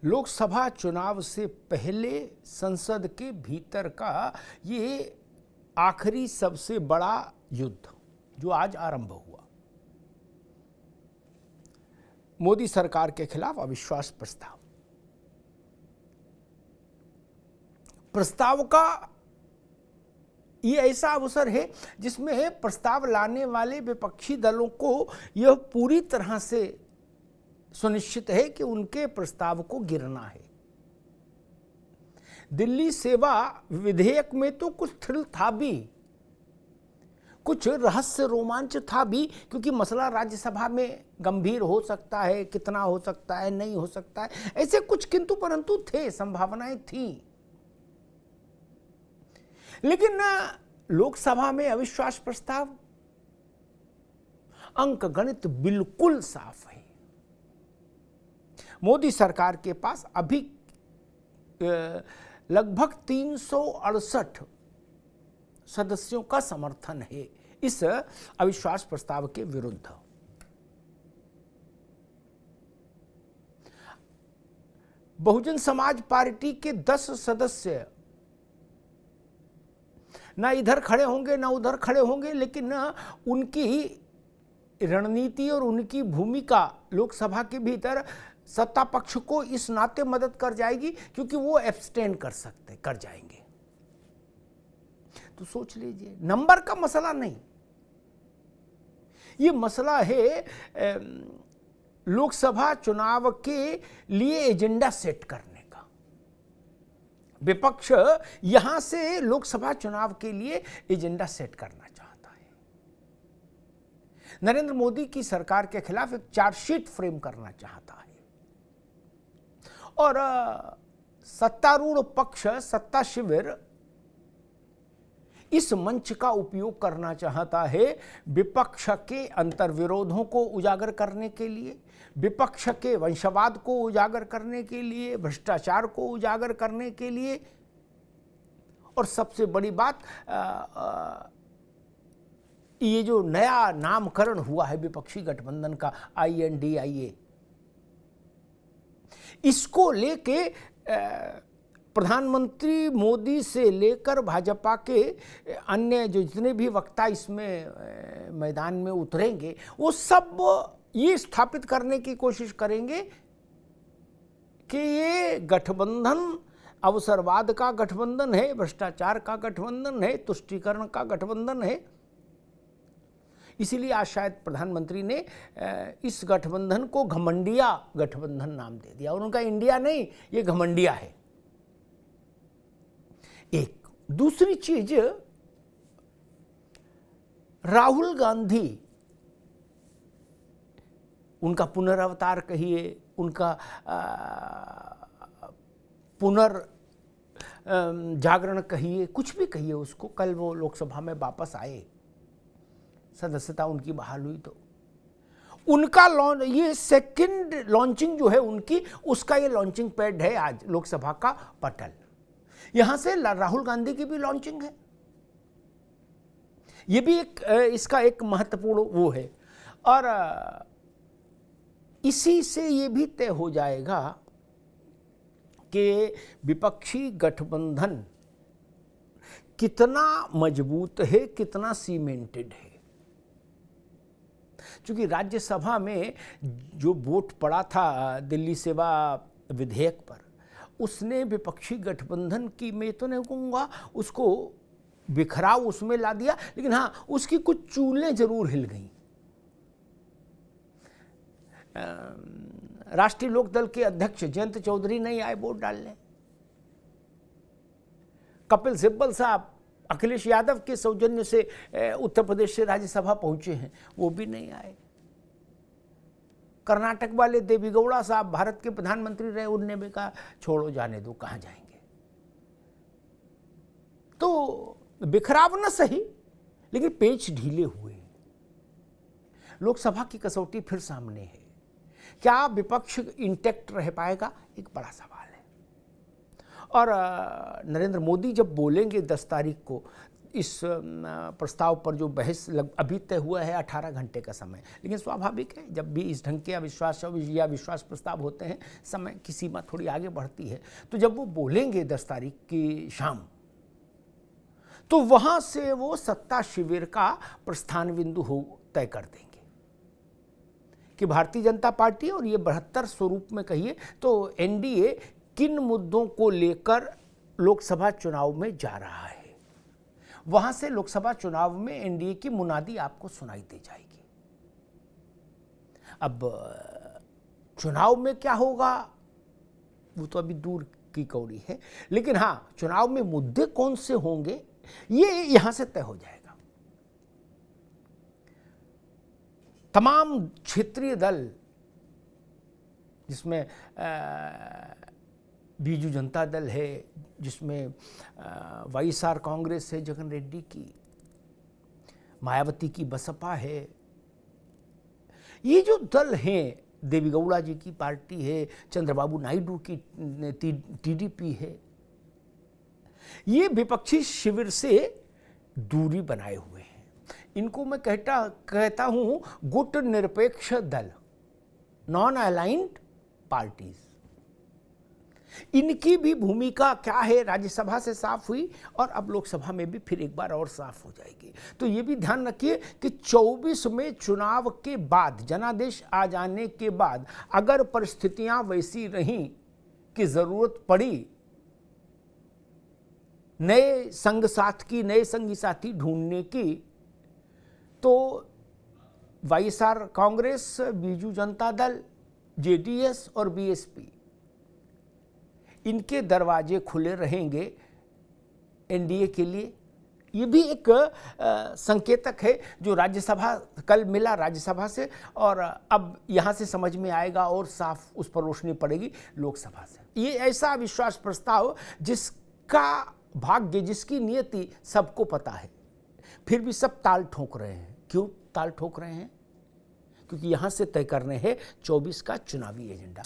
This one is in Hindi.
लोकसभा चुनाव से पहले संसद के भीतर का ये आखिरी सबसे बड़ा युद्ध जो आज आरंभ हुआ। मोदी सरकार के खिलाफ अविश्वास प्रस्ताव का ये ऐसा अवसर है जिसमें प्रस्ताव लाने वाले विपक्षी दलों को यह पूरी तरह से सुनिश्चित है कि उनके प्रस्ताव को गिरना है। दिल्ली सेवा विधेयक में तो कुछ थ्रिल था भी, कुछ रहस्य रोमांच था भी, क्योंकि मसला राज्यसभा में गंभीर हो सकता है, कितना हो सकता है, नहीं हो सकता है, ऐसे कुछ किंतु परंतु थे, संभावनाएं थी। लेकिन लोकसभा में अविश्वास प्रस्ताव, अंक गणित बिल्कुल साफ है। मोदी सरकार के पास अभी लगभग 368 सदस्यों का समर्थन है इस अविश्वास प्रस्ताव के विरुद्ध। बहुजन समाज पार्टी के 10 सदस्य ना इधर खड़े होंगे ना उधर खड़े होंगे, लेकिन उनकी रणनीति और उनकी भूमिका लोकसभा के भीतर सत्ता पक्ष को इस नाते मदद कर जाएगी क्योंकि वो एब्सटेन कर जाएंगे। तो सोच लीजिए, नंबर का मसला नहीं, ये मसला है लोकसभा चुनाव के लिए एजेंडा सेट करने का। विपक्ष यहां से लोकसभा चुनाव के लिए एजेंडा सेट करना चाहता है। नरेंद्र मोदी की सरकार के खिलाफ एक चार्जशीट फ्रेम करना चाहता है और सत्तारूढ़ पक्ष, सत्ता शिविर इस मंच का उपयोग करना चाहता है विपक्ष के अंतर्विरोधों को उजागर करने के लिए, विपक्ष के वंशवाद को उजागर करने के लिए, भ्रष्टाचार को उजागर करने के लिए। और सबसे बड़ी बात, ये जो नया नामकरण हुआ है विपक्षी गठबंधन का, INDIA, इसको लेके प्रधानमंत्री मोदी से लेकर भाजपा के अन्य जो जितने भी वक्ता इसमें मैदान में उतरेंगे, वो सब ये स्थापित करने की कोशिश करेंगे कि ये गठबंधन अवसरवाद का गठबंधन है, भ्रष्टाचार का गठबंधन है, तुष्टीकरण का गठबंधन है। इसीलिए आज शायद प्रधानमंत्री ने इस गठबंधन को घमंडिया गठबंधन नाम दे दिया, और उनका इंडिया नहीं, ये घमंडिया है। एक दूसरी चीज, राहुल गांधी, उनका पुनरावतार कहिए, उनका जागरण कहिए, कुछ भी कहिए उसको, कल वो लोकसभा में वापस आए, सदस्यता उनकी बहाल हुई, तो उनका ये सेकंड लॉन्चिंग जो है उनकी, उसका ये लॉन्चिंग पैड है आज लोकसभा का पटल। यहां से राहुल गांधी की भी लॉन्चिंग है, ये भी एक इसका एक महत्वपूर्ण वो है। और इसी से ये भी तय हो जाएगा कि विपक्षी गठबंधन कितना मजबूत है, कितना सीमेंटेड है। क्योंकि राज्यसभा में जो वोट पड़ा था दिल्ली सेवा विधेयक पर, उसने विपक्षी गठबंधन की, मैं तो नहीं कहूँगा उसको बिखराव उसमें ला दिया, लेकिन हाँ उसकी कुछ चूलें जरूर हिल गईं। राष्ट्रीय लोकदल के अध्यक्ष जयंत चौधरी नहीं आए वोट डालने, कपिल सिब्बल साहब अखिलेश यादव के सौजन्य से उत्तर प्रदेश से राज्यसभा पहुंचे हैं, वो भी नहीं आए। कर्नाटक वाले देवेगौड़ा साहब भारत के प्रधानमंत्री रहे, उनने भी कहा छोड़ो जाने दो, कहां जाएंगे। तो बिखराव न सही, लेकिन पेच ढीले हुए। लोकसभा की कसौटी फिर सामने है, क्या विपक्ष इंटैक्ट रह पाएगा, एक बड़ा सवाल है। और नरेंद्र मोदी जब बोलेंगे 10 तारीख को, इस प्रस्ताव पर जो बहस अभी तय हुआ है 18 घंटे का समय, लेकिन स्वाभाविक है जब भी इस ढंग के अविश्वास या विश्वास प्रस्ताव होते हैं समय की सीमा थोड़ी आगे बढ़ती है। तो जब वो बोलेंगे 10 तारीख की शाम, तो वहां से वो सत्ता शिविर का प्रस्थान बिंदु हो तय कर देंगे कि भारतीय जनता पार्टी और ये 72 स्वरूप में कहिए तो एनडीए किन मुद्दों को लेकर लोकसभा चुनाव में जा रहा है। वहां से लोकसभा चुनाव में एनडीए की मुनादी आपको सुनाई दे जाएगी। अब चुनाव में क्या होगा वो तो अभी दूर की कौड़ी है, लेकिन हाँ चुनाव में मुद्दे कौन से होंगे ये यहां से तय हो जाएगा। तमाम क्षेत्रीय दल जिसमें बीजू जनता दल है, जिसमें वाईएसआर कांग्रेस है जगन रेड्डी की, मायावती की बसपा है, ये जो दल हैं, देवीगौड़ा जी की पार्टी है, चंद्रबाबू नायडू की टीडीपी है, ये विपक्षी शिविर से दूरी बनाए हुए हैं। इनको मैं कहता हूं गुट निरपेक्ष दल, नॉन अलाइंड पार्टीज। इनकी भी भूमिका क्या है राज्यसभा से साफ हुई और अब लोकसभा में भी फिर एक बार और साफ हो जाएगी। तो ये भी ध्यान रखिए कि 24 में चुनाव के बाद, जनादेश आ जाने के बाद अगर परिस्थितियां वैसी रहीं कि जरूरत पड़ी नए संग साथी, नए संगी साथी ढूंढने की, तो वाईएसआर कांग्रेस, बीजू जनता दल, जेडीएस और बीएसपी, इनके दरवाजे खुले रहेंगे एनडीए के लिए। ये भी एक संकेतक है जो राज्यसभा कल मिला राज्यसभा से, और अब यहाँ से समझ में आएगा और साफ उस पर रोशनी पड़ेगी लोकसभा से। ये ऐसा विश्वास प्रस्ताव जिसका भाग्य, जिसकी नियति सबको पता है, फिर भी सब ताल ठोक रहे हैं। क्यों ताल ठोक रहे हैं? क्योंकि यहां से तय करने हैं 24 का चुनावी एजेंडा।